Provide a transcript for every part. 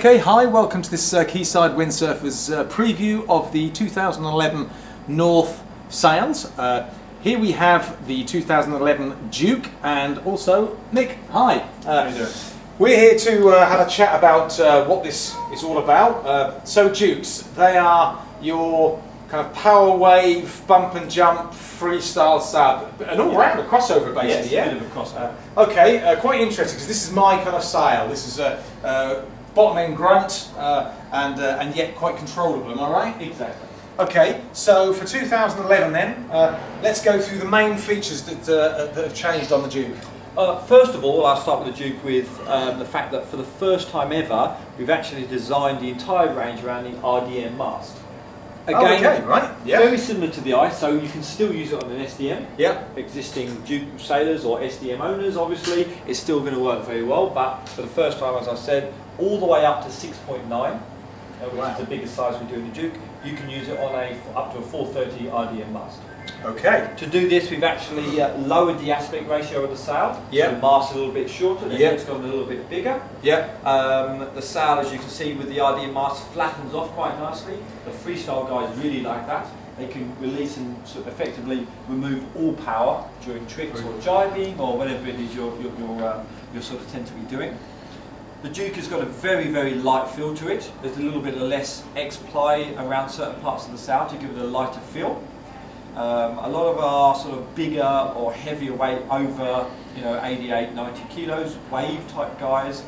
Okay, hi, welcome to this Quayside Windsurfers preview of the 2011 North sails. Here we have the 2011 Duke and also Nick. Hi. How are you doing? We're here to have a chat about what this is all about. So Dukes, they are your kind of power wave, bump and jump, freestyle sail, an all-round crossover basically. Yes, a bit of a crossover. Okay, quite interesting because this is my kind of sail. This is a bottom end grunt and yet quite controllable, am I right? Exactly. Okay, so for 2011 then, let's go through the main features that have changed on the Duke. First of all, I'll start with the Duke with the fact that for the first time ever, we've actually designed the entire range around the RDM mast. Again, okay, right. Yep. Very similar to the ice, so you can still use it on an SDM. Yep. Existing Duke sailors or SDM owners, obviously, it's still going to work very well, but for the first time, as I said, all the way up to 6.9, which is the biggest size we do in the Duke, you can use it on up to a 430 RDM mast. Okay. To do this, we've actually lowered the aspect ratio of the sail. Yep. So the mast is a little bit shorter, the head's gotten a little bit bigger. Yep. The sail, as you can see with the RDM mast, flattens off quite nicely. The freestyle guys really like that. They can release and sort of effectively remove all power during tricks or jibing or whatever it is you're sort of tend to be doing. The Duke has got a very, very light feel to it. There's a little bit of less X-ply around certain parts of the sail to give it a lighter feel. A lot of our sort of bigger or heavier weight, over 88, 90 kilos, wave type guys,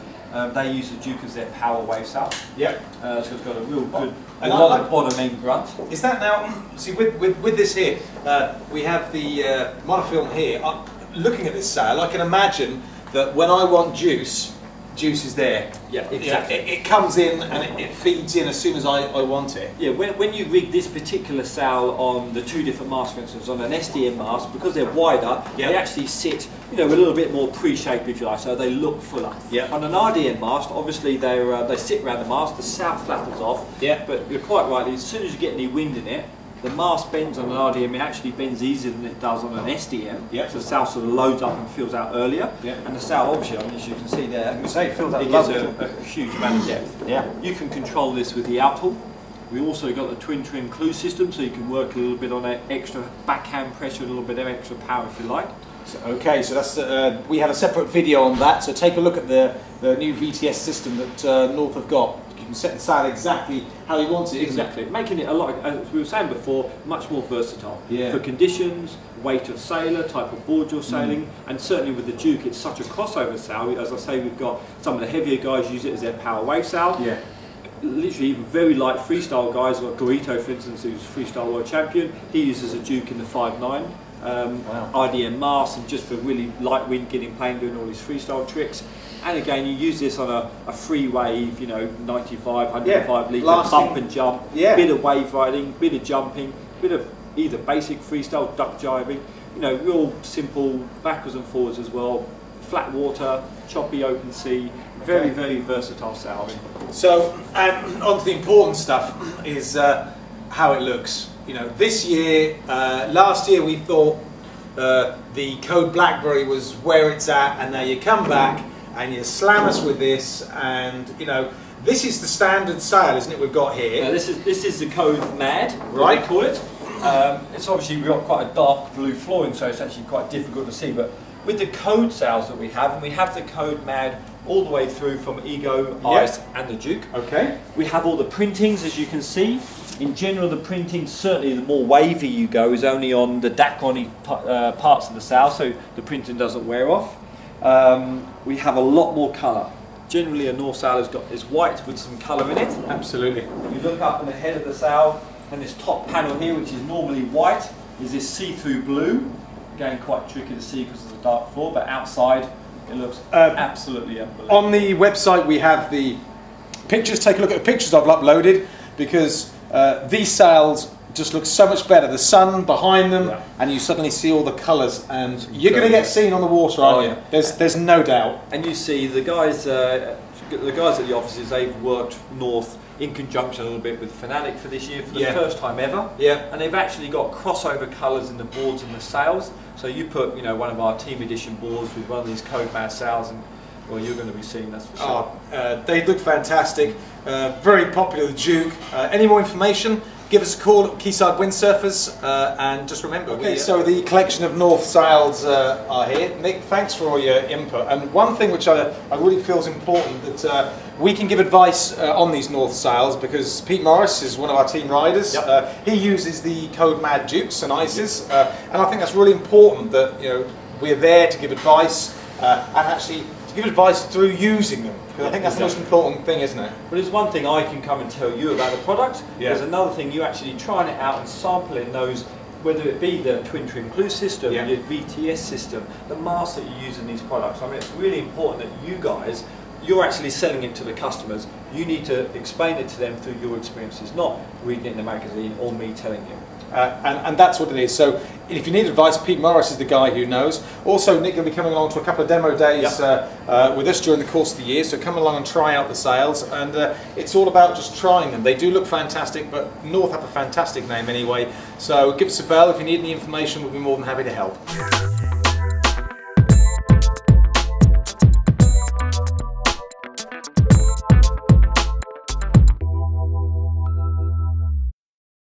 they use the Duke as their power wave sail. Yep. So it's got a real good, a lot of bottom end grunt. Is that now, see with this here, we have the monofilm here. Looking at this sail, I can imagine that when I want juice is there. Yeah, exactly. It comes in and it feeds in as soon as I want it. Yeah, when you rig this particular sail on the two different masts, for instance, on an SDM mast, because they're wider, they actually sit, a little bit more pre-shaped, if you like, so they look fuller. Yeah. On an RDM mast, obviously they sit around the mast, the sail flattens off. Yeah. But you're quite right. As soon as you get any wind in it, the mast bends on an RDM, it actually bends easier than it does on an SDM. Yep. So the sail sort of loads up and fills out earlier. Yep. And the sail, obviously, as you can see there, it fills out it gives a huge amount of depth. Yeah. You can control this with the outhaul. We also got the twin trim clue system, so you can work a little bit on extra backhand pressure, a little bit of extra power if you like. So, okay, so that's we have a separate video on that. So take a look at the new VTS system that North have got. You can set the sail exactly how you want it. Exactly, making it a lot, as we were saying before, much more versatile. Yeah. For conditions, weight of sailor, type of board you're sailing, and certainly with the Duke, it's such a crossover sail. As I say, we've got some of the heavier guys use it as their power wave sail. Yeah. Literally even very light freestyle guys, like Gorito, for instance, who's freestyle world champion. He uses a Duke in the 5.9. RDM mast, and just for really light wind getting plane, doing all these freestyle tricks. And again, you use this on a free wave, 95, 105 litre bump and jump, bit of wave riding, bit of jumping, bit of either basic freestyle, duck jiving, real simple backwards and forwards as well, flat water, choppy open sea, very, very versatile sail. So, on to the important stuff is how it looks. This year, last year we thought the Code Blackberry was where it's at, and now you come back and you slam us with this, and this is the standard sail, isn't it? We've got here. This is the Code Mad, right? We call it. It's obviously we've got quite a dark blue flooring, so it's actually quite difficult to see. But with the Code sails that we have, and we have the Code Mad all the way through from Ego, Ice, and the Duke. Okay. We have all the printings, as you can see. In general, the printing, certainly the more wavy you go, is only on the Daconi parts of the sail, so the printing doesn't wear off. We have a lot more colour. Generally, a North sail is white with some colour in it. Absolutely. You look up in the head of the sail, and this top panel here, which is normally white, is this see-through blue. Again, quite tricky to see because of the dark floor, but outside it looks absolutely unbelievable. On the website, we have the pictures. Take a look at the pictures I've uploaded, because these sails just look so much better. The sun behind them, and you suddenly see all the colours, and you're going to get seen on the water, aren't you? There's no doubt. And you see the guys at the offices, they've worked North in conjunction a little bit with Fanatic for this year for the first time ever. Yeah. And they've actually got crossover colours in the boards and the sails. So you put, one of our team edition boards with one of these Code Mad sails, and well, you're going to be seeing, that's for sure. They look fantastic, very popular, the Duke. Any more information, give us a call at Quayside Windsurfers, and just remember. Okay, so the collection of North sails are here. Nick, thanks for all your input. And one thing which I really feel is important, that we can give advice on these North sails, because Pete Morris is one of our team riders. Yep. He uses the Code Mad Dukes and Ices, and I think that's really important that we're there to give advice, and actually to give advice through using them, because I think that's the most important thing, isn't it? But there's one thing I can come and tell you about the product. There's another thing, you actually trying it out and sampling those, whether it be the twin trim glue system, your VTS system, the mask that you use in these products. I mean, it's really important that you guys, you're actually selling it to the customers. You need to explain it to them through your experiences, not reading it in the magazine or me telling you. And that's what it is. So if you need advice, Pete Morris is the guy who knows. Also, Nick will be coming along to a couple of demo days with us during the course of the year, so come along and try out the sails, and it's all about just trying them. They do look fantastic, but North have a fantastic name anyway, so give us a bell if you need any information. We'll be more than happy to help.